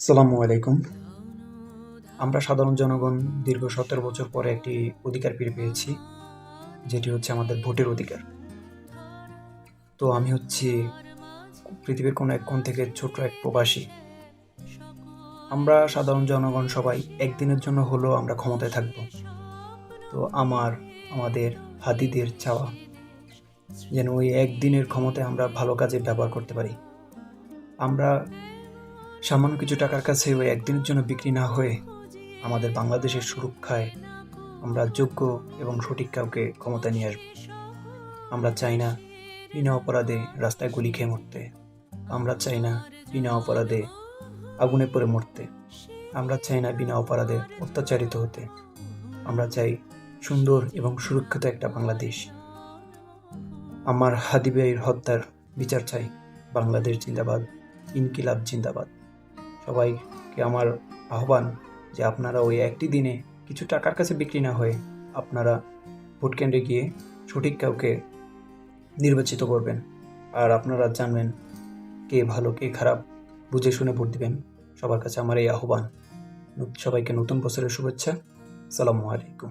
আসসালামু আলাইকুম। আমরা সাধারণ জনগণ দীর্ঘ ১৭ বছর পরে একটি অধিকার ফিরে পেয়েছি, যেটি হচ্ছে আমাদের ভোটের অধিকার। তো আমি হচ্ছি পৃথিবীর কোনো এক কোণ থেকে ছোট্ট এক প্রবাসী। আমরা সাধারণ জনগণ সবাই একদিনের জন্য হলেও আমরা ক্ষমতায় থাকব। তো আমাদের হাদিদের চাওয়া যেন ওই একদিনের ক্ষমতায় আমরা ভালো কাজে ব্যবহার করতে পারি। আমরা সামান্য কিছু টাকার কাছে ওই একদিনের জন্য বিক্রি না হয়ে আমাদের বাংলাদেশের সুরক্ষায় আমরা যোগ্য এবং সঠিক কাউকে ক্ষমতায় নিয়ে আসব। আমরা চাই না বিনা অপরাধে রাস্তায় গুলি খেয়ে মরতে। আমরা চাই না বিনা অপরাধে আগুনে পড়ে মরতে। আমরা চাই না বিনা অপরাধে অত্যাচারিত হতে। আমরা চাই সুন্দর এবং সুরক্ষিত একটা বাংলাদেশ। আমার হাদি ভাইয়ের হত্যার বিচার চাই। বাংলাদেশ জিন্দাবাদ, ইনকিলাব জিন্দাবাদ। সবাইকে আমার আহ্বান যে আপনারা ওই একটি দিনে কিছু টাকার কাছে বিক্রি না হয়ে আপনারা ভোট কেন্দ্রে গিয়ে সঠিক কাউকে নির্বাচিত করবেন। আর আপনারা জানবেন কে ভালো কে খারাপ, বুঝে শুনে ভোট দিবেন। সবার কাছে আমার এই আহ্বান। সবাইকে নতুন বছরের শুভেচ্ছা। আসসালামু আলাইকুম।